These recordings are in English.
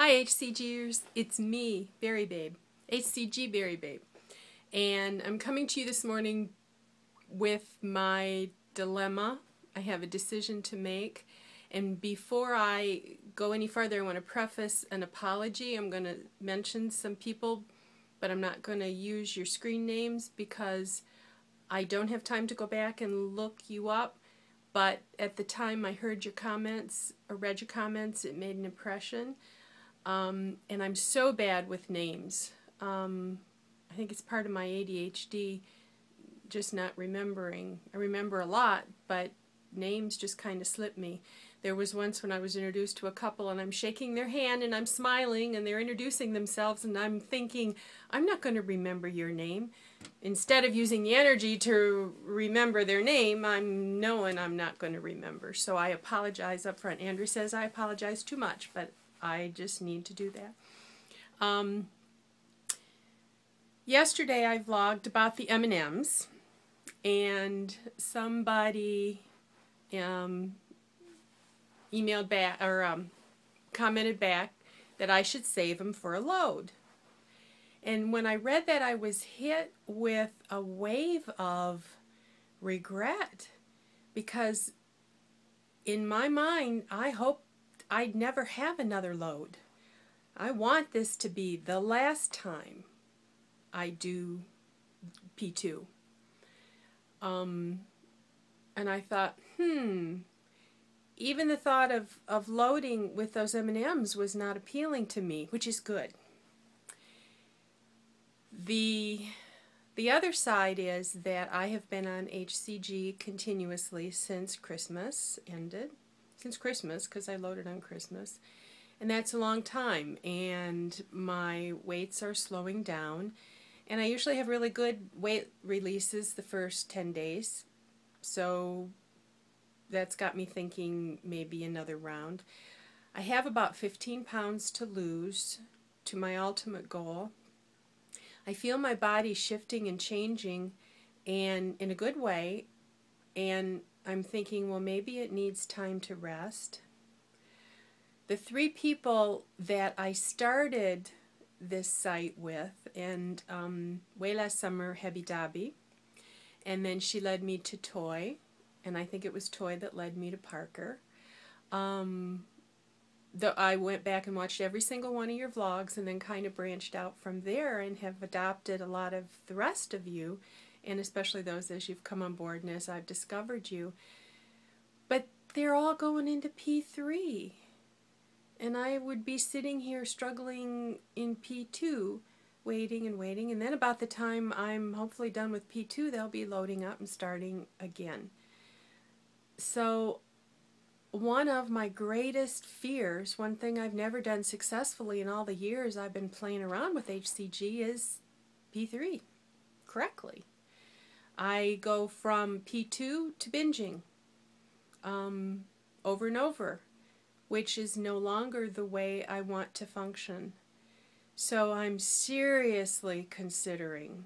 Hi HCGers, it's me, Berry Babe, HCG Berry Babe, and I'm coming to you this morning with my dilemma. I have a decision to make, and before I go any further, I want to preface an apology. I'm going to mention some people, but I'm not going to use your screen names because I don't have time to go back and look you up. But at the time I heard your comments or read your comments, it made an impression. And I'm so bad with names. I think it's part of my ADHD, just not remembering. I remember a lot, but names just kind of slip me. There was once when I was introduced to a couple and I'm shaking their hand and I'm smiling and they're introducing themselves and I'm thinking, I'm not going to remember your name. Instead of using the energy to remember their name, I'm knowing I'm not going to remember. So I apologize up front. Andrew says I apologize too much, but I just need to do that. Yesterday I vlogged about the M&Ms, and somebody emailed back or commented back that I should save them for a load. And when I read that, I was hit with a wave of regret, because in my mind I hoped I'd never have another load. I want this to be the last time I do P2. And I thought, even the thought of loading with those M&Ms was not appealing to me, which is good. The other side is that I have been on HCG continuously since Christmas ended. Since Christmas, because I loaded on Christmas. And that's a long time, and my weights are slowing down. And I usually have really good weight releases the first 10 days. So that's got me thinking maybe another round. I have about 15 pounds to lose to my ultimate goal. I feel my body shifting and changing, and in a good way, and I'm thinking, well, maybe it needs time to rest. The three people that I started this site with, and way last summer, Hebbie Dobby, and then she led me to Toy, and I think it was Toy that led me to Parker. I went back and watched every single one of your vlogs and then kind of branched out from there and have adopted a lot of the rest of you, and especially those as you've come on board and as I've discovered you. But they're all going into P3. And I would be sitting here struggling in P2, waiting and waiting, and then about the time I'm hopefully done with P2, they'll be loading up and starting again. So one of my greatest fears, one thing I've never done successfully in all the years I've been playing around with HCG, is P3 correctly. I go from P2 to binging over and over, which is no longer the way I want to function. So I'm seriously considering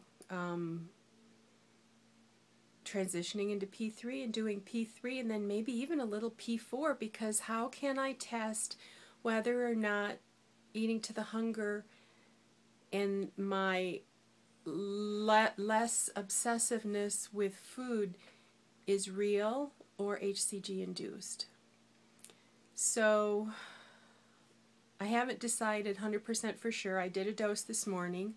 transitioning into P3 and doing P3 and then maybe even a little P4, because how can I test whether or not eating to the hunger and my less obsessiveness with food is real or HCG induced? So I haven't decided 100% for sure. I did a dose this morning.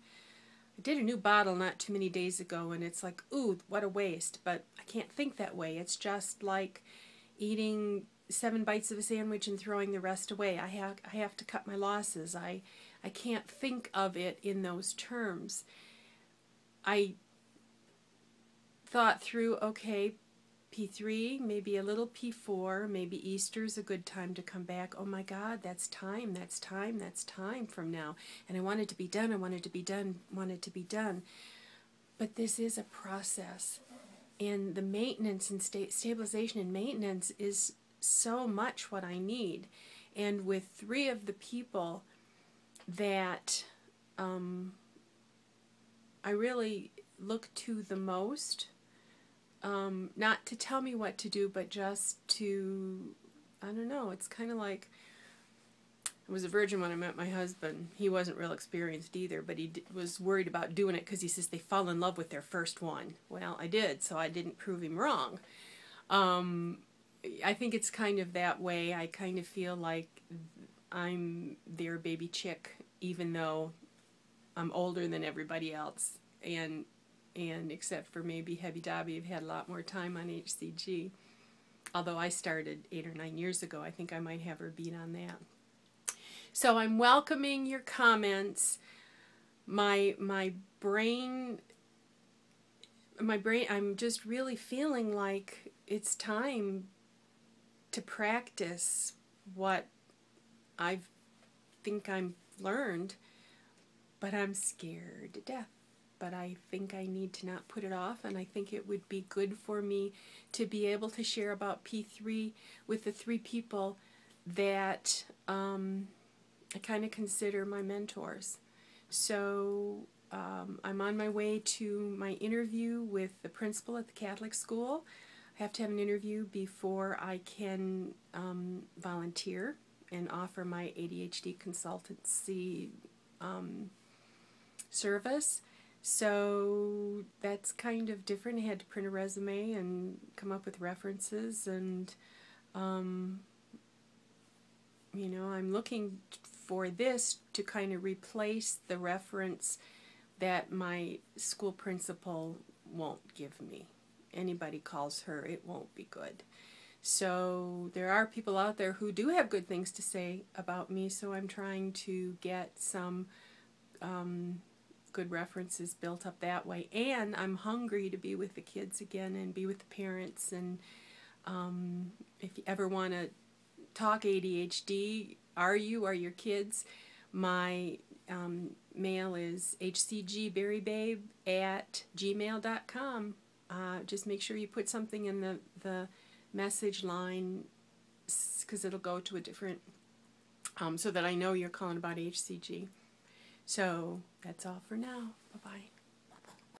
I did a new bottle not too many days ago, and it's like, ooh, what a waste. But I can't think that way. It's just like eating 7 bites of a sandwich and throwing the rest away. I have to cut my losses. I can't think of it in those terms. I thought through, okay, P3, maybe a little P4, maybe Easter's a good time to come back. Oh my God, that's time from now. And I wanted to be done, wanted to be done. But this is a process. And the maintenance and stabilization and maintenance is so much what I need. And with 3 of the people that I really look to the most, not to tell me what to do, but just to, I don't know, it's kind of like I was a virgin when I met my husband. He wasn't real experienced either, but he was worried about doing it because he says they fall in love with their first one. Well, I did, so I didn't prove him wrong. I think it's kind of that way. I kind of feel like I'm their baby chick, even though I'm older than everybody else. And except for maybe Hebbie Dobby, I've had a lot more time on HCG. Although I started 8 or 9 years ago, I think I might have her beat on that. So I'm welcoming your comments. My brain, I'm just really feeling like it's time to practice what I think I've learned, but I'm scared to death. But I think I need to not put it off, and I think it would be good for me to be able to share about P3 with the 3 people that I kind of consider my mentors. So I'm on my way to my interview with the principal at the Catholic school. I have to have an interview before I can volunteer and offer my ADHD consultancy service. So that's kind of different. I had to print a resume and come up with references, and you know, I'm looking for this to kind of replace the reference that my school principal won't give me. Anybody calls her, it won't be good. So there are people out there who do have good things to say about me, so I'm trying to get some good references built up that way. And I'm hungry to be with the kids again and be with the parents. And if you ever want to talk ADHD, are your kids? My mail is hcgberrybabe@gmail.com. Just make sure you put something in the message line, because it'll go to a different, so that I know you're calling about HCG. So that's all for now. Bye-bye.